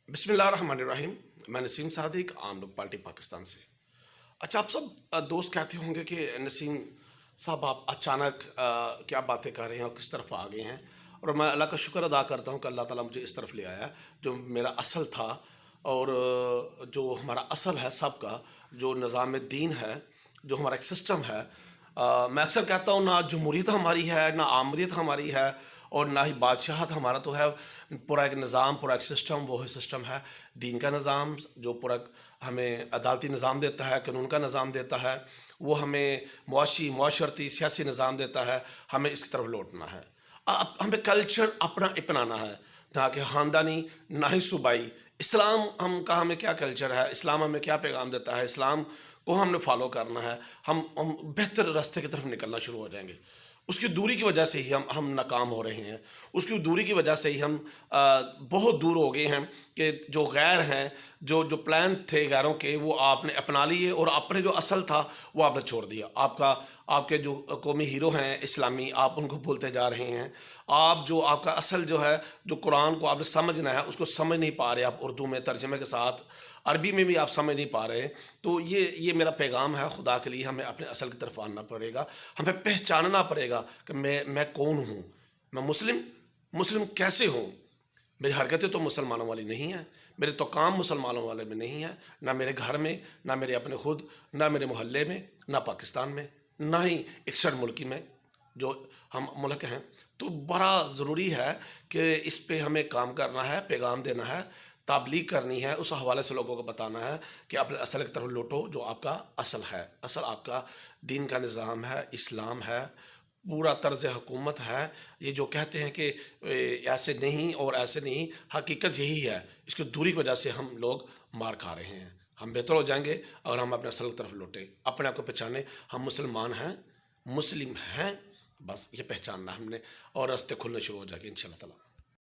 बिस्मिल्लाहिर्रहमानिर्रहीम। मैं नसीम सादिक, आम लोग पार्टी पाकिस्तान से। अच्छा, आप सब दोस्त कहते होंगे कि नसीम साहब आप अचानक क्या बातें कर रहे हैं और किस तरफ आ गए हैं। और मैं अल्लाह का शुक्र अदा करता हूँ कि अल्लाह ताला मुझे इस तरफ ले आया जो मेरा असल था। और जो हमारा असल है सबका, जो निज़ाम दीन है, जो हमारा एक सिस्टम है। मैं अक्सर कहता हूँ ना जमहूरियत हमारी है, ना आमरीत हमारी है, और ना ही बादशाहत। हमारा तो है पूरा एक निज़ाम, पूरा एक सिस्टम। वो है सिस्टम है दीन का निज़ाम, जो पूरा हमें अदालती निज़ाम देता है, कानून का निज़ाम देता है। वो हमें मुआशरती सियासी निज़ाम देता है। हमें इसकी तरफ लौटना है। अब हमें कल्चर अपना अपनाना है, ना कि ख़ानदानी, ना ही सूबाई। इस्लाम का हमें क्या कल्चर है, इस्लाम हमें क्या पैगाम देता है, इस्लाम को हमने फॉलो करना है। हम बेहतर रास्ते की तरफ निकलना शुरू हो जाएंगे। उसकी दूरी की वजह से ही हम नाकाम हो रहे हैं। उसकी दूरी की वजह से ही हम बहुत दूर हो गए हैं कि जो गैर हैं, जो प्लान थे गैरों के, वो आपने अपना लिए, और अपने जो असल था वो आपने छोड़ दिया। आपके जो कौमी हीरो हैं इस्लामी, आप उनको भूलते जा रहे हैं। आप जो आपका असल जो है, जो कुरान को आपने समझना है, उसको समझ नहीं पा रहे आप उर्दू में तर्जमे के साथ। अरबी में भी आप समझ नहीं पा रहे। तो ये मेरा पैगाम है। खुदा के लिए हमें अपने असल की तरफ आना पड़ेगा। हमें पहचानना पड़ेगा कि मैं कौन हूँ। मैं मुस्लिम कैसे हूँ। मेरी हरकतें तो मुसलमानों वाली नहीं हैं, मेरे तो काम मुसलमानों वाले में नहीं है। ना मेरे घर में, ना मेरे अपने खुद, ना मेरे मोहल्ले में, ना पाकिस्तान में, ना ही 61 मुल्की में जो हम मुल्क हैं। तो बड़ा ज़रूरी है कि इस पे हमें काम करना है, पैगाम देना है, ताबलीग करनी है। उस हवाले से लोगों को बताना है कि अपने असल की तरफ लौटो, जो आपका असल है। असल आपका दीन का निज़ाम है, इस्लाम है, पूरा तर्ज हुकूमत है। ये जो कहते हैं कि ऐसे नहीं और ऐसे नहीं, हकीकत यही है। इसकी दूरी की वजह से हम लोग मार खा रहे हैं। हम बेहतर हो जाएंगे अगर हम अपने असल की तरफ लौटें, अपने आप को पहचाने। हम मुसलमान हैं, मुस्लिम हैं, बस ये पहचानना हमने, और रास्ते खुलने शुरू हो जाएंगे इंशाअल्लाह ताला।